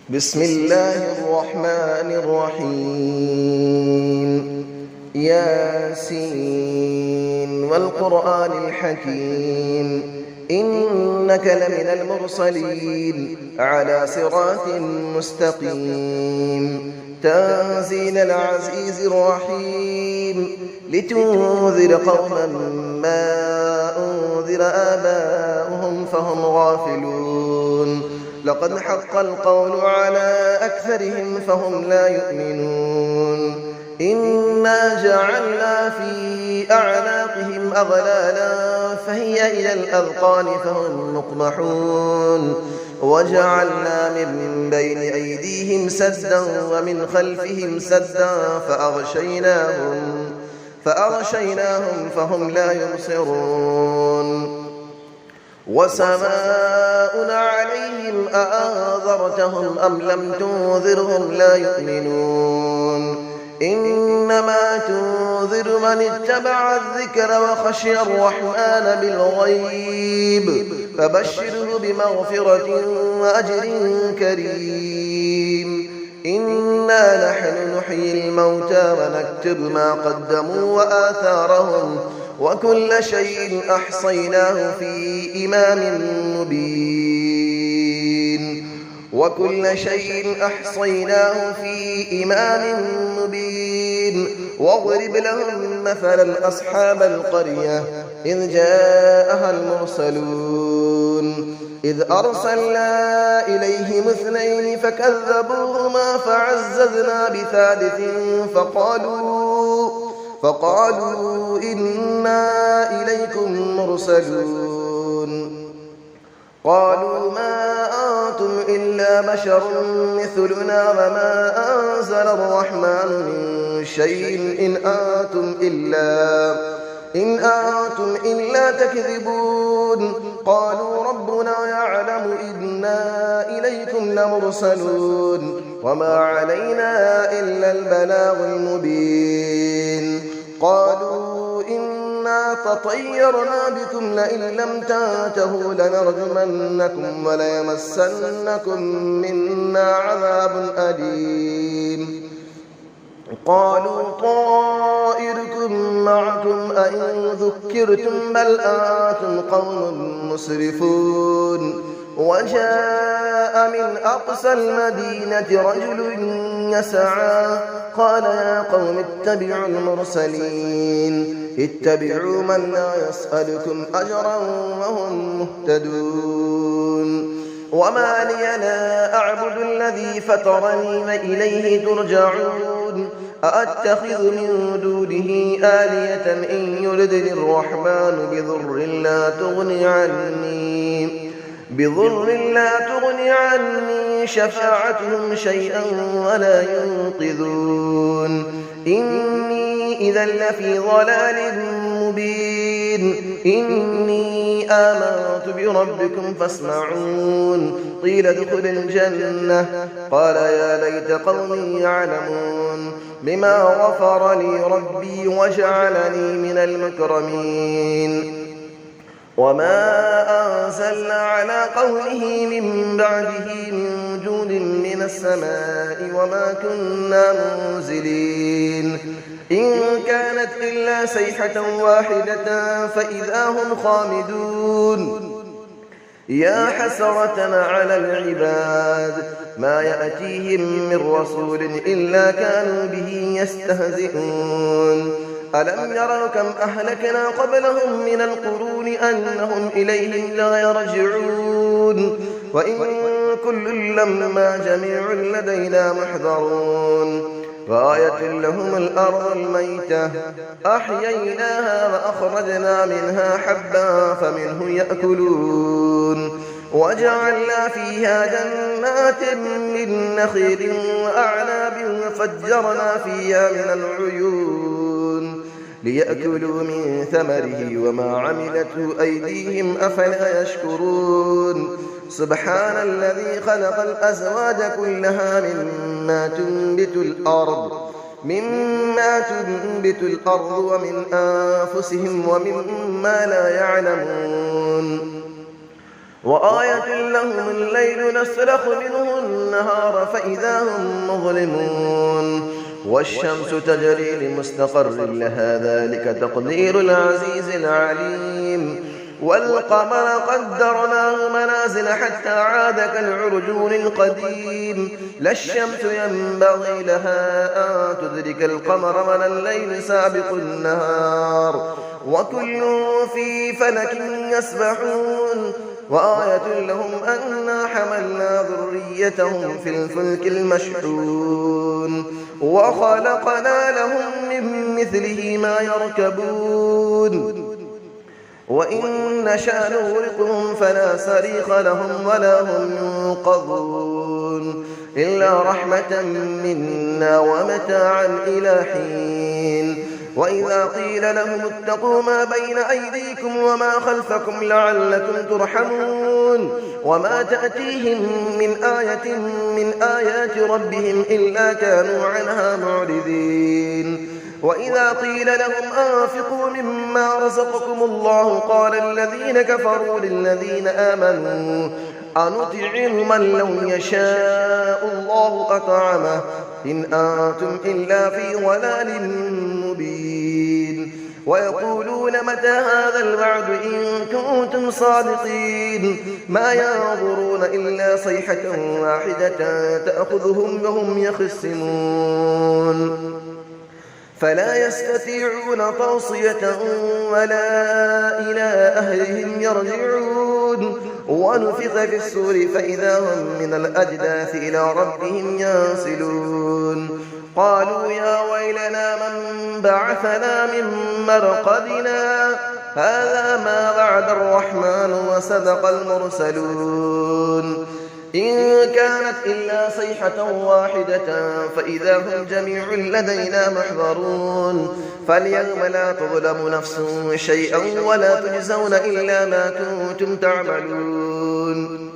بسم الله الرحمن الرحيم ياسين والقرآن الحكيم إنك لمن المرسلين على صراط مستقيم تنزيل العزيز الرحيم لتنذر قوما ما أنذر آباؤهم فهم غافلون لقد حق القول على أكثرهم فهم لا يؤمنون إنا جعلنا في أعناقهم أغلالا فهي إلى الأذقان فهم مقمحون وجعلنا من بين أيديهم سدا ومن خلفهم سدا فأغشيناهم فهم لا يبصرون وسماء عليهم أأنذرتهم أم لم تنذرهم لا يؤمنون إنما تنذر من اتبع الذكر وخشي الرحمن بالغيب فبشره بمغفرة وأجر كريم إنا نحن نحيي الموتى ونكتب ما قدموا وآثارهم وكل شيء أحصيناه في إمام مبين واضرب لهم مثلا أصحاب القرية إذ جاءها المرسلون إذ أرسلنا إليهم 2 فكذبوهما فعززنا بثالث فقالوا إنا إليكم مرسلون قالوا ما أنتم إلا بشر مثلنا وما أنزل الرحمن من شيء إن أنتم إلا تكذبون قالوا ربنا يعلم إنا إليكم لمرسلون وما علينا إلا البلاغ المبين قالوا إنا تطيرنا بكم لئن لم تنتهوا لنرجمنكم وليمسنكم منا عذاب أليم قالوا طائركم معكم أئن ذكرتم بل أنتم قوم مسرفون وجاء من أقصى المدينة رجل يسعى قال يا قوم اتبعوا المرسلين اتبعوا من لا يسألكم أجرا وهم مهتدون وما لي لا أعبد الذي فطرني وإليه ترجعون أأتخذ من دونه آلية إن يردني الرحمن بضر لا تغني عني شفاعتهم شيئا ولا ينقذون إني إذا لفي ضلال مبين إني آمنت بربكم فاسمعون قيل ادخل الجنة قال يا ليت قومي يعلمون بما غفر لي ربي وجعلني من المكرمين وما أنزلنا على قوله من بعده من جود من السماء وما كنا منزلين إن كانت إلا صيحة واحدة فإذا هم خامدون يا حسرة على العباد ما يأتيهم من رسول إلا كانوا به يستهزئون ألم يروا كم أهلكنا قبلهم من القرون أنهم إليهم لا يرجعون وإن كل لما جميع لدينا محضرون وآية لهم الأرض الميتة أحييناها وأخرجنا منها حبا فمنه يأكلون وجعلنا فيها جنات من نخيل وأعناب وفجرنا فيها من العيون ليأكلوا من ثمره وما عملته أيديهم أفلا يشكرون سبحان الذي خلق الأزواج كلها مما تنبت الأرض ومن أنفسهم ومما لا يعلمون وآية لهم الليل نسلخ منه النهار فإذا هم مظلمون والشمس تجري لمستقر لها ذلك تقدير العزيز العليم والقمر قدرناه منازل حتى عاد كالعرجون القديم لا الشمس ينبغي لها أن تدرك القمر ولا الليل سابق النهار وكل في فلك يسبحون وآية لهم أنا حملنا ذريتهم في الفلك المشحون وخلقنا لهم من مثله ما يركبون وإن نشأ نغرقهم فلا صريخ لهم ولا هم ينقذون إلا رحمة منا ومتاعا إلى حين وإذا قيل لهم اتقوا ما بين أيديكم وما خلفكم لعلكم ترحمون وما تأتيهم من آية من آيات ربهم إلا كانوا عنها معرضين وإذا قيل لهم أنفقوا مما رزقكم الله قال الذين كفروا للذين آمنوا أنطعم من لو يشاء الله أطعمه إن أنتم إلا في ضلال مبين ويقولون متى هذا الوعد إن كنتم صادقين ما ينظرون إلا صيحة واحدة تأخذهم وهم يخصمون فلا يستطيعون توصية ولا إلى أهلهم يرجعون ونفخ في السور فإذا هم من الأجداث إلى ربهم ينسلون قالوا يا ويلنا من بعثنا من مرقدنا هذا ما وعد الرحمن وصدق المرسلون إن كانت إلا صيحة واحدة فإذا هم جميع لدينا محضرون فاليوم لا تظلم نفس شيئا ولا تجزون إلا ما كنتم تعملون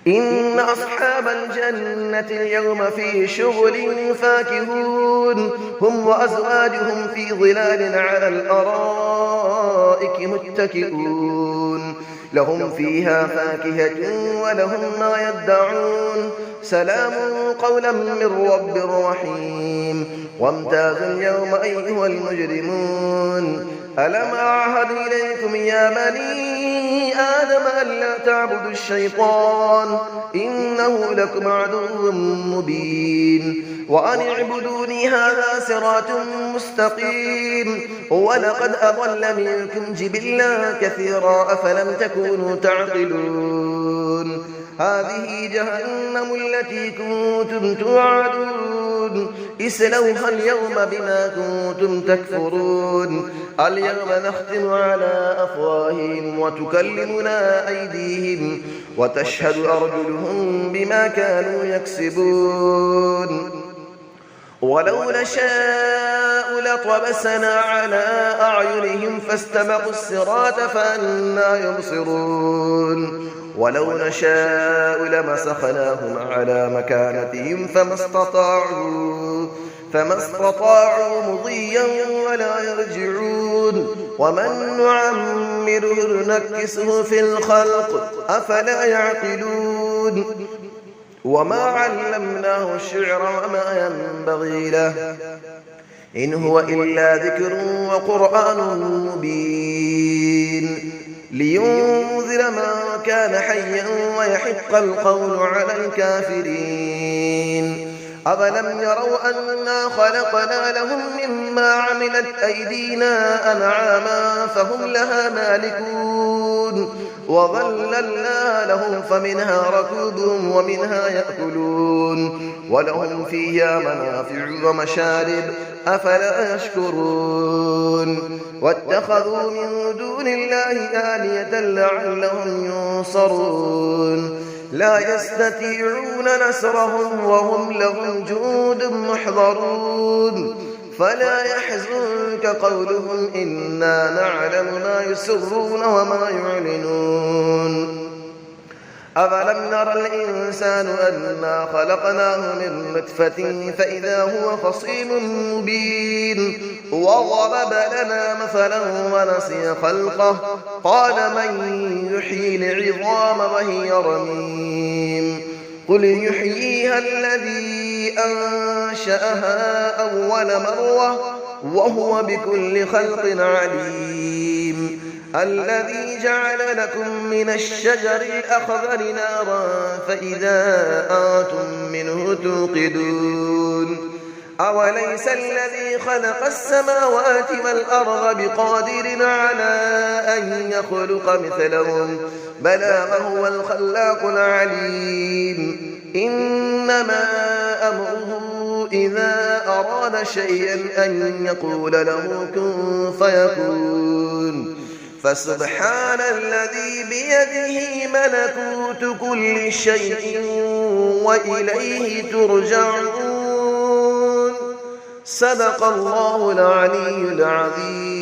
إن أصحاب الجنة اليوم في شغل فاكهون هم وأزواجهم في ظلال على الأرائك متكئون لهم فيها فاكهة ولهم ما يدعون سلام قولا من رب رحيم وامتازوا اليوم أيها المجرمون ألم أعهد إليكم يا بني آدم ألا تعبدوا الشيطان إنه لكم عدو مبين وأن اعبدوني هذا صراط مستقيم ولقد أضل منكم جبلا كثيرا أفلم تكونوا تعقلون هذه جهنم التي كنتم توعدون اسلوها اليوم بما كنتم تكفرون اليوم نختم على أفواههم وتكلمنا أيديهم وتشهد أرجلهم بما كانوا يكسبون ولو نشاء لطمسنا على أعينهم فاستبقوا الصراط فأنى يبصرون ولو نشاء لمسخناهم على مكانتهم فما استطاعوا مضيا ولا يرجعون ومن نعمره نكسه في الخلق أفلا يعقلون وما علمناه الشعر وما ينبغي له إن هو إلا ذكر وقرآن مبين لينذر من كان حيا ويحق القول على الكافرين أفلم يروا أنا خلقنا لهم مما عملت أيدينا أنعاما فهم لها مالكون وظللنا لهم فمنها ركوبهم ومنها يأكلون ولهم فيها منافع ومشارب أفلا يشكرون واتخذوا من دون الله آلية لعلهم ينصرون لا يستطيعون نصرهم وهم لهم جند محضرون فلا يحزنك قولهم إنا نعلم ما يسرون وما يعلنون أفلم نرى الإنسان أنا خلقناه من نطفة فإذا هو خصيم مبين وضرب لنا مثلا ونسي خلقه قال من يحيي العظام وهي رميم قل يحييها الذي أنشأها أول مرة وهو بكل خلق عليم الذي جعل لكم من الشجر الأخضر نارا فإذا أنتم منه توقدون أوليس الذي خلق السماوات والأرض بقادر على أن يخلق مثلهم بلى وهو الخلاق العليم إنما أمره إذا أراد شيئا أن يقول له كن فيكون فسبحان الذي بيده ملكوت كل شيء وإليه ترجعون صدق الله العلي العظيم.